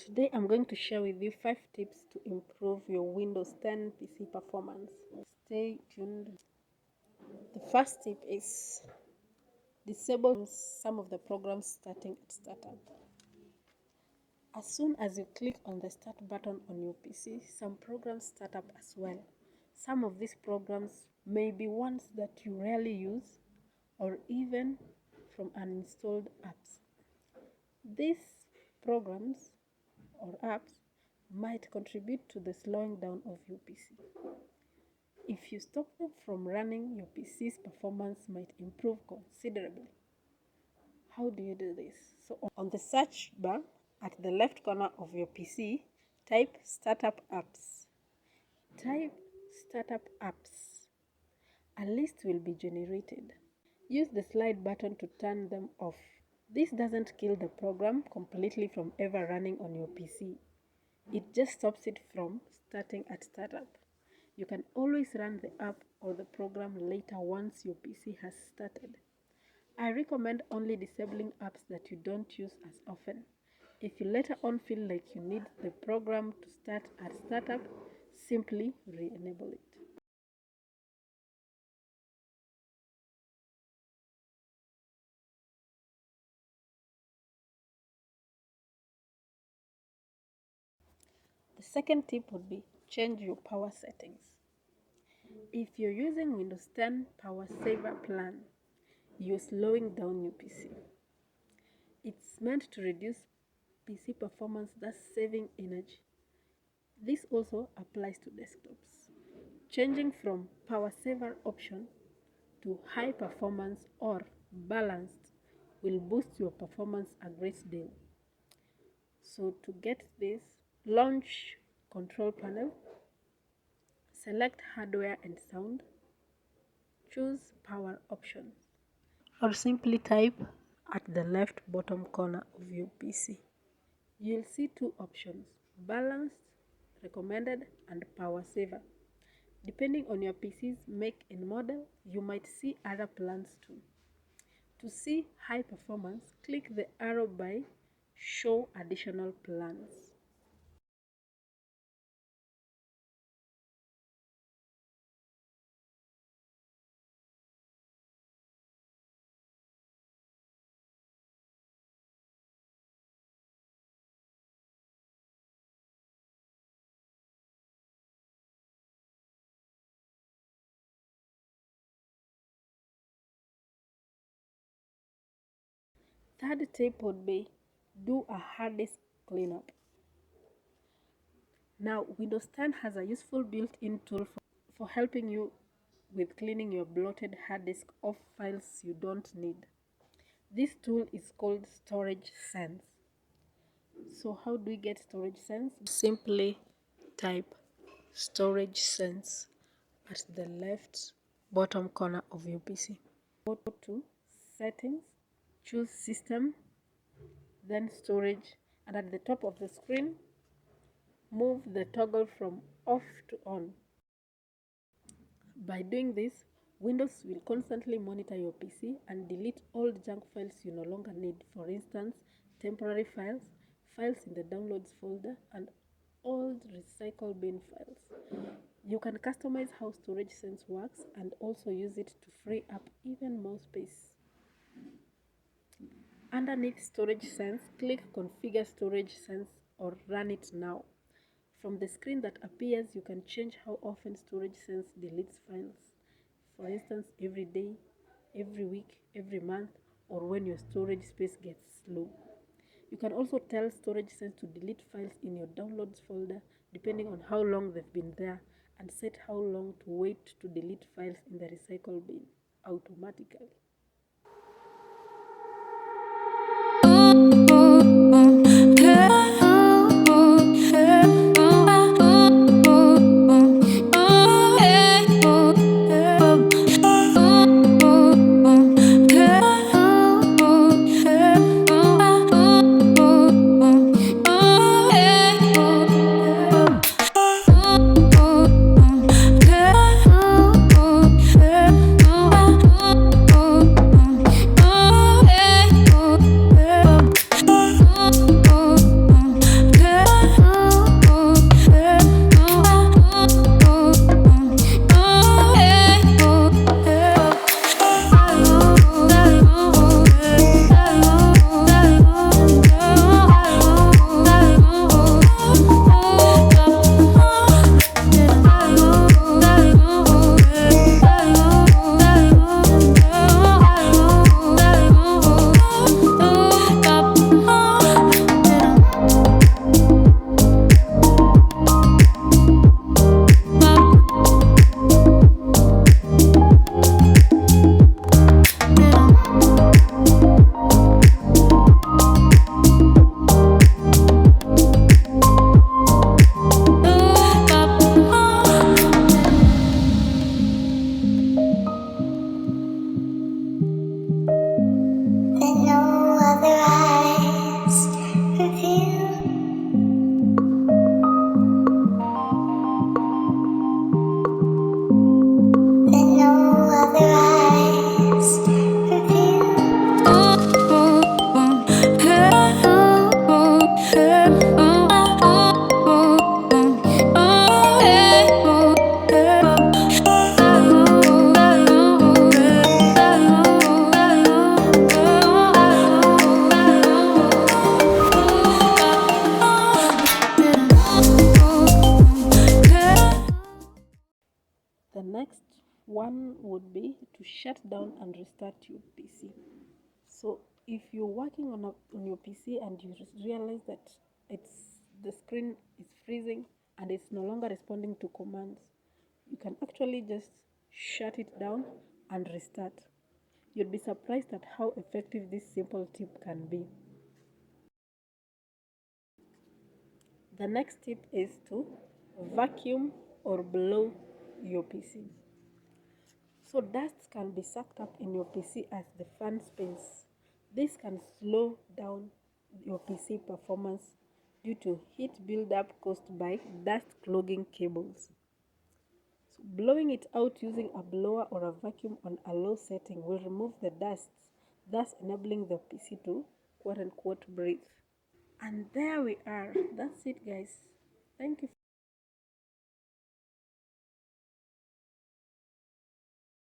Today I'm going to share with you 5 tips to improve your Windows 10 PC performance. Stay tuned. The first tip is disable some of the programs starting at startup. As soon as you click on the start button on your PC, some programs start up as well. Some of these programs may be ones that you rarely use or even from uninstalled apps. These programs or apps might contribute to the slowing down of your PC. If you stop them from running, your PC's performance might improve considerably. How do you do this? So on the search bar at the left corner of your PC, type Startup Apps. Type Startup Apps. A list will be generated. Use the slide button to turn them off. This doesn't kill the program completely from ever running on your PC. It just stops it from starting at startup. You can always run the app or the program later once your PC has started. I recommend only disabling apps that you don't use as often. If you later on feel like you need the program to start at startup, simply re-enable it. The second tip would be change your power settings. If you're using Windows 10 Power Saver plan, you're slowing down your PC. It's meant to reduce PC performance, thus saving energy. This also applies to desktops. Changing from Power Saver option to High Performance or Balanced will boost your performance a great deal. So to get this, launch Control Panel, select Hardware and Sound, choose Power Options, or simply type at the left bottom corner of your PC. You'll see 2 options, Balanced, Recommended, and Power Saver. Depending on your PC's make and model, you might see other plans too. To see high performance, click the arrow by Show Additional Plans. Third tip would be do a hard disk cleanup. Now, Windows 10 has a useful built-in tool for helping you with cleaning your bloated hard disk of files you don't need. This tool is called Storage Sense. So how do we get Storage Sense? Simply type Storage Sense at the left bottom corner of your PC. Go to Settings, choose System, then Storage, and at the top of the screen, move the toggle from off to on. By doing this, Windows will constantly monitor your PC and delete all junk files you no longer need. For instance, temporary files, files in the Downloads folder, and old recycle bin files. You can customize how Storage Sense works and also use it to free up even more space. Underneath Storage Sense, click Configure Storage Sense or Run it now. From the screen that appears, you can change how often Storage Sense deletes files. For instance, every day, every week, every month, or when your storage space gets low. You can also tell Storage Sense to delete files in your Downloads folder depending on how long they've been there, and set how long to wait to delete files in the recycle bin automatically. one would be to shut down and restart your PC. So if you're working on your PC and you realize that the screen is freezing and it's no longer responding to commands, you can actually just shut it down and restart. You'd be surprised at how effective this simple tip can be. The next tip is to vacuum or blow your PC. So dust can be sucked up in your PC as the fan spins. This can slow down your PC performance due to heat buildup caused by dust clogging cables. So blowing it out using a blower or a vacuum on a low setting will remove the dust, thus enabling the PC to quote unquote breathe. And there we are. That's it, guys. Thank you.